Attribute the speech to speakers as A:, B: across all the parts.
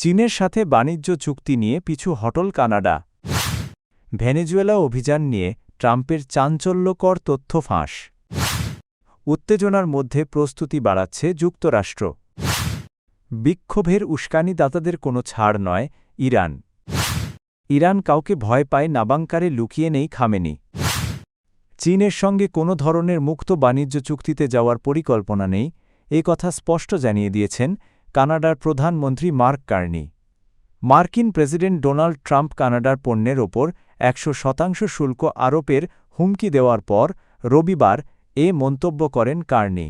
A: চীনের সাথে বাণিজ্য চুক্তি নিয়ে পিছু হটল কানাডা। ভেনেজুয়েলা অভিযান নিয়ে ট্রাম্পের চাঞ্চল্যকর তথ্য ফাঁস। উত্তেজনার মধ্যে প্রস্তুতি বাড়াচ্ছে যুক্তরাষ্ট্র। বিক্ষোভের উস্কানিদাতাদের কোনো ছাড় নয় ইরান। ইরান কাউকে ভয় পায় নাবাঙ্কারে লুকিয়ে নেই খামেনি। চীনের সঙ্গে কোনো ধরনের মুক্ত বাণিজ্য চুক্তিতে যাওয়ার পরিকল্পনা নেই, এ কথা স্পষ্ট জানিয়ে দিয়েছেন কানাডার প্রধানমন্ত্রী মার্ক কার্নি। মার্কিন প্রেসিডেন্ট ডোনাল্ড ট্রাম্প কানাডার পণ্যের ওপর ১০০% শুল্ক আরোপের হুমকি দেওয়ার পর রবিবার এ মন্তব্য করেন কার্নি।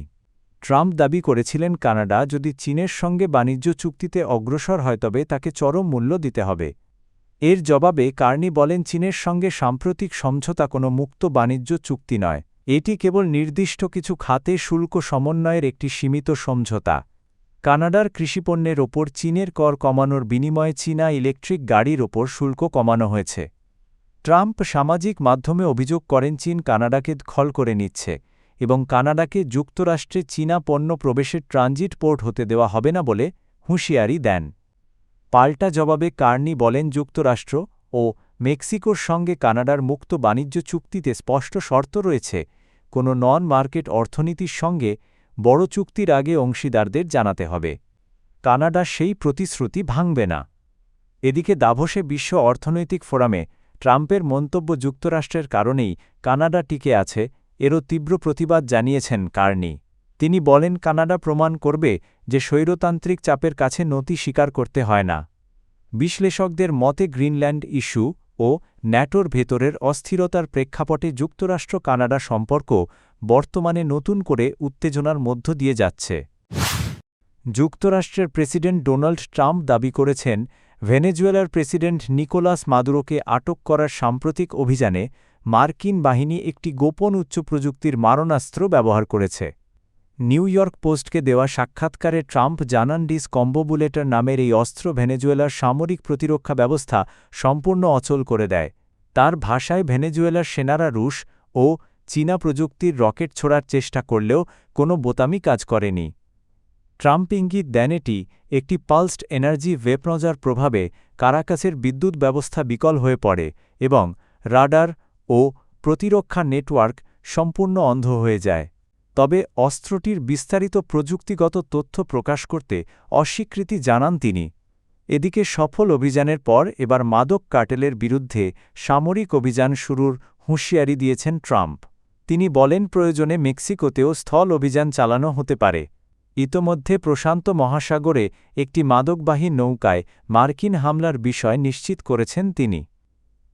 A: ট্রাম্প দাবি করেছিলেন কানাডা যদি চীনের সঙ্গে বাণিজ্য চুক্তিতে অগ্রসর হয় তবে তাকে চরম মূল্য দিতে হবে। এর জবাবে কার্নি বলেন চীনের সঙ্গে সাম্প্রতিক সমঝোতা কোনো মুক্ত বাণিজ্য চুক্তি নয়, এটি কেবল নির্দিষ্ট কিছু খাতে শুল্ক সমন্বয়ের একটি সীমিত সমঝোতা। কানাডার কৃষিপণ্যের ওপর চীনের কর কমানোর বিনিময়ে চীনা ইলেকট্রিক গাড়ির ওপর শুল্ক কমানো হয়েছে। ট্রাম্প সামাজিক মাধ্যমে অভিযোগ করেন চীন কানাডাকে দখল করে নিচ্ছে এবং কানাডাকে যুক্তরাষ্ট্রে চীনা পণ্য প্রবেশের ট্রানজিট পোর্ট হতে দেওয়া হবে না বলে হুঁশিয়ারি দেন। পাল্টা জবাবে কার্নি বলেন যুক্তরাষ্ট্র ও মেক্সিকোর সঙ্গে কানাডার মুক্ত বাণিজ্য চুক্তিতে স্পষ্ট শর্ত রয়েছে, কোনো নন মার্কেট অর্থনীতির সঙ্গে বড় চুক্তির আগে অংশীদারদের জানাতে হবে। কানাডা সেই প্রতিশ্রুতি ভাঙবে না। এদিকে দাভোসে বিশ্ব অর্থনৈতিক ফোরামে ট্রাম্পের মন্তব্য যুক্তরাষ্ট্রের কারণেই কানাডা টিকে আছে এরও তীব্র প্রতিবাদ জানিয়েছেন কার্নি। তিনি বলেন কানাডা প্রমাণ করবে যে স্বৈরতান্ত্রিক চাপের কাছে নতি স্বীকার করতে হয় না। বিশ্লেষকদের মতে গ্রিনল্যান্ড ইস্যু ও ন্যাটোর ভেতরের অস্থিরতার প্রেক্ষাপটে যুক্তরাষ্ট্র কানাডা সম্পর্ক বর্তমানে নতুন করে উত্তেজনার মধ্য দিয়ে যাচ্ছে। যুক্তরাষ্ট্রের প্রেসিডেন্ট ডোনাল্ড ট্রাম্প দাবি করেছেন ভেনেজুয়েলার প্রেসিডেন্ট নিকোলাস মাদুরোকে আটক করার সাম্প্রতিক অভিযানে মার্কিন বাহিনী একটি গোপন উচ্চ প্রযুক্তির মারণাস্ত্র ব্যবহার করেছে। নিউ ইয়র্ক পোস্টকে দেওয়া সাক্ষাৎকারে ট্রাম্প জানান কম্বোবুলেটর নামের এই অস্ত্র ভেনেজুয়েলার সামরিক প্রতিরক্ষা ব্যবস্থা সম্পূর্ণ অচল করে দেয়। তার ভাষায় ভেনেজুয়েলার সেনারা রুশ ও চীনা প্রযুক্তির রকেট ছোড়ার চেষ্টা করলেও কোনো বোতামই কাজ করেনি। ট্রাম্প ইঙ্গিত দেন এটি একটি পালসড এনার্জি ওয়েপনজার প্রভাবে কারাকাসের বিদ্যুৎ ব্যবস্থা বিকল হয়ে পড়ে এবং রাডার ও প্রতিরক্ষা নেটওয়ার্ক সম্পূর্ণ অন্ধ হয়ে যায়। তবে অস্ত্রটির বিস্তারিত প্রযুক্তিগত তথ্য প্রকাশ করতে অস্বীকৃতি জানান তিনি। এদিকে সফল অভিযানের পর এবার মাদক কার্টেলের বিরুদ্ধে সামরিক অভিযান শুরুর হুঁশিয়ারি দিয়েছেন ট্রাম্প। তিনি বলেন প্রয়োজনে মেক্সিকোতেও স্থল অভিযান চালানো হতে পারে। ইতোমধ্যে প্রশান্ত মহাসাগরে একটি মাদকবাহী নৌকায় মার্কিন হামলার বিষয় নিশ্চিত করেছেন তিনি।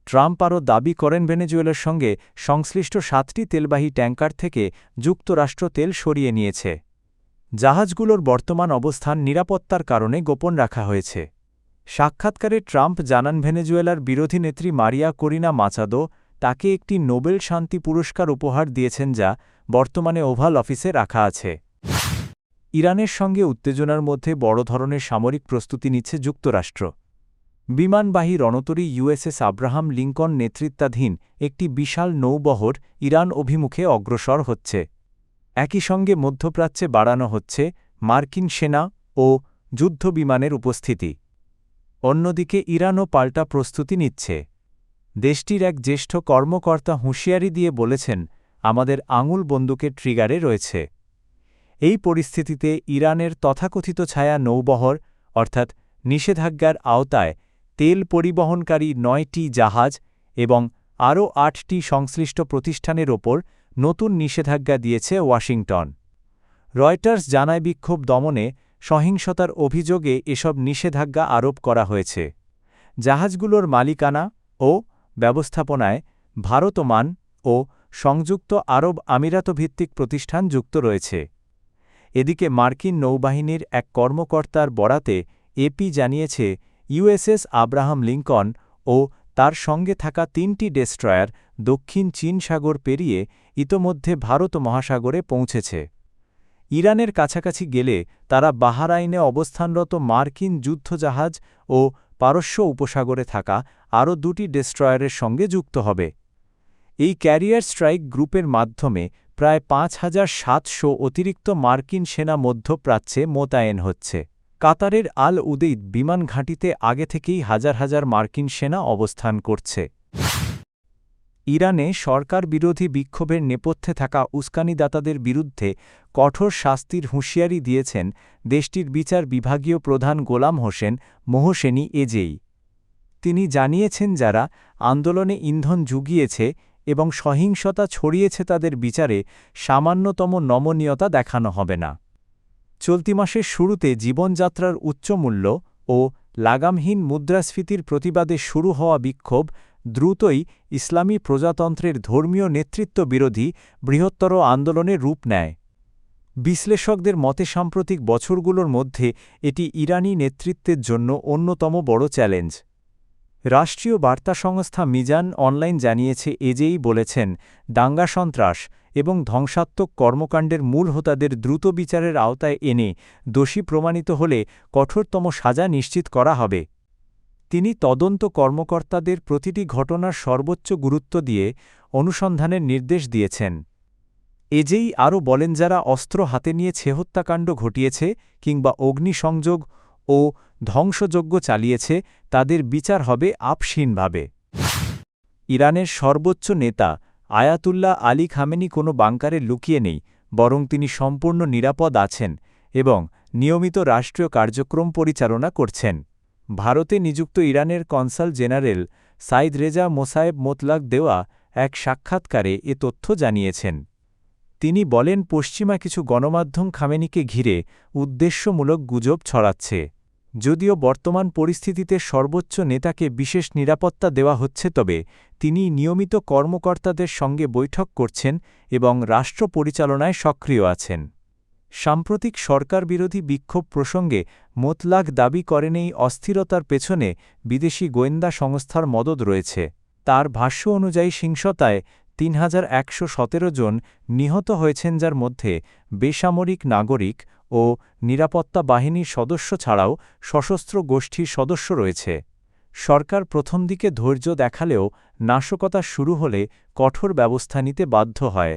A: ট্রাম্প আরও দাবি করেন ভেনেজুয়েলার সঙ্গে সংশ্লিষ্ট 7টি তেলবাহী ট্যাঙ্কার থেকে যুক্তরাষ্ট্র তেল সরিয়ে নিয়েছে। জাহাজগুলোর বর্তমান অবস্থান নিরাপত্তার কারণে গোপন রাখা হয়েছে। সাক্ষাৎকারে ট্রাম্প জানান ভেনেজুয়েলার বিরোধী নেত্রী মারিয়া করিনা মাচাদো তাকে একটি নোবেল শান্তি পুরস্কার উপহার দিয়েছেন যা বর্তমানে ওভাল অফিসে রাখা আছে। ইরানের সঙ্গে উত্তেজনার মধ্যে বড় ধরনের সামরিক প্রস্তুতি নিচ্ছে যুক্তরাষ্ট্র। বিমানবাহী রণতরী ইউএসএস আব্রাহাম লিঙ্কন নেতৃত্বাধীন একটি বিশাল নৌবহর ইরান অভিমুখে অগ্রসর হচ্ছে। একই সঙ্গে মধ্যপ্রাচ্যে বাড়ানো হচ্ছে মার্কিন সেনা ও যুদ্ধবিমানের উপস্থিতি। অন্যদিকে ইরানও পাল্টা প্রস্তুতি নিচ্ছে। দেশটির এক জ্যেষ্ঠ কর্মকর্তা হুঁশিয়ারি দিয়ে বলেছেন, আমাদের আঙুল বন্দুকের ট্রিগারে রয়েছে। এই পরিস্থিতিতে ইরানের তথাকথিত ছায়া নৌবহর অর্থাৎ নিষেধাজ্ঞার আওতায় তেল পরিবহনকারী 9টি জাহাজ এবং আরও 8টি সংশ্লিষ্ট প্রতিষ্ঠানের ওপর নতুন নিষেধাজ্ঞা দিয়েছে ওয়াশিংটন। রয়টার্স জানায় বিক্ষোভ দমনে সহিংসতার অভিযোগে এসব নিষেধাজ্ঞা আরোপ করা হয়েছে। জাহাজগুলোর মালিকানা ও ব্যবস্থাপনায় ভারত, ওমান ও সংযুক্ত আরব আমিরাতভিত্তিক প্রতিষ্ঠান যুক্ত রয়েছে। এদিকে মার্কিন নৌবাহিনীর এক কর্মকর্তার বরাতে এপি জানিয়েছে ইউএসএস আব্রাহাম লিঙ্কন ও তার সঙ্গে থাকা 3টি ডেস্ট্রয়ার দক্ষিণ চীন সাগর পেরিয়ে ইতোমধ্যে ভারত মহাসাগরে পৌঁছেছে। ইরানের কাছাকাছি গেলে তারা বাহরাইনে অবস্থানরত মার্কিন যুদ্ধজাহাজ ও পারস্য উপসাগরে থাকা আরও 2টি ডেস্ট্রয়ারের সঙ্গে যুক্ত হবে। এই ক্যারিয়ার স্ট্রাইক গ্রুপের মাধ্যমে প্রায় 5700 অতিরিক্ত মার্কিন সেনা মধ্যপ্রাচ্যে মোতায়েন হচ্ছে। কাতারের আল উদেইদ বিমান ঘাঁটিতে আগে থেকেই হাজার হাজার মার্কিন সেনা অবস্থান করছে। ইরানে সরকার বিরোধী বিক্ষোভের নেপথ্যে থাকা উস্কানিদাতাদের বিরুদ্ধে কঠোর শাস্তির হুঁশিয়ারি দিয়েছেন দেশটির বিচার বিভাগীয় প্রধান গোলাম হোসেন মোহসেনী এজেই। তিনি জানিয়েছেন, যারা আন্দোলনে ইন্ধন জুগিয়েছে এবং সহিংসতা ছড়িয়েছে তাদের বিচারে সামান্যতম নমনীয়তা দেখানো হবে না। চলতি মাসের শুরুতে জীবনযাত্রার উচ্চমূল্য ও লাগামহীন মুদ্রাস্ফীতির প্রতিবাদে শুরু হওয়া বিক্ষোভ দ্রুতই ইসলামী প্রজাতন্ত্রের ধর্মীয় নেতৃত্ব বিরোধী বৃহত্তর আন্দোলনের রূপ নেয়। বিশ্লেষকদের মতে সাম্প্রতিক বছরগুলোর মধ্যে এটি ইরানি নেতৃত্বের জন্য অন্যতম বড় চ্যালেঞ্জ। রাষ্ট্রীয় বার্তা সংস্থা মিজান অনলাইন জানিয়েছে, এজেই বলেছেন, দাঙ্গা সন্ত্রাস এবং ধ্বংসাত্মক কর্মকাণ্ডের মূল হোতাদের দ্রুত বিচারের আওতায় এনে দোষী প্রমাণিত হলে কঠোরতম সাজা নিশ্চিত করা হবে। তিনি তদন্ত কর্মকর্তাদের প্রতিটি ঘটনার সর্বোচ্চ গুরুত্ব দিয়ে অনুসন্ধানের নির্দেশ দিয়েছেন। এজেই আরও বলেন, যারা অস্ত্র হাতে নিয়ে হত্যাকাণ্ড ঘটিয়েছে কিংবা অগ্নিসংযোগ ও ধ্বংসযজ্ঞ চালিয়েছে তাদের বিচার হবে আপসীনভাবে। ইরানের সর্বোচ্চ নেতা আয়াতুল্লাহ আলী খামেনি কোনো বাংকারে লুকিয়ে নেই, বরং তিনি সম্পূর্ণ নিরাপদ আছেন এবং নিয়মিত রাষ্ট্রীয় কার্যক্রম পরিচালনা করছেন। ভারতে নিযুক্ত ইরানের কনসাল জেনারেল সাইদ রেজা মোসায়েব মোতলাক দেওয়া এক সাক্ষাৎকারে এ তথ্য জানিয়েছেন। তিনি বলেন, পশ্চিমা কিছু গণমাধ্যম খামেনিকে ঘিরে উদ্দেশ্যমূলক গুজব ছড়াচ্ছে। যদিও বর্তমান পরিস্থিতিতে সর্বোচ্চ নেতাকে বিশেষ নিরাপত্তা দেওয়া হচ্ছে, তবে তিনি নিয়মিত কর্মকর্তাদের সঙ্গে বৈঠক করছেন এবং রাষ্ট্র পরিচালনায় সক্রিয় আছেন। সাম্প্রতিক সরকার বিরোধী বিক্ষোভ প্রসঙ্গে মোতলাক দাবি করেন, এই অস্থিরতার পেছনে বিদেশি গোয়েন্দা সংস্থার মদদ রয়েছে। তার ভাষ্য অনুযায়ী সহিংসতায় ৩,১১৭ জন নিহত হয়েছেন, যার মধ্যে বেসামরিক নাগরিক ও নিরাপত্তা বাহিনীর সদস্য ছাড়াও সশস্ত্র গোষ্ঠীর সদস্য রয়েছে। সরকার প্রথম দিকে ধৈর্য দেখালেও নাশকতা শুরু হলে কঠোর ব্যবস্থা নিতে বাধ্য হয়।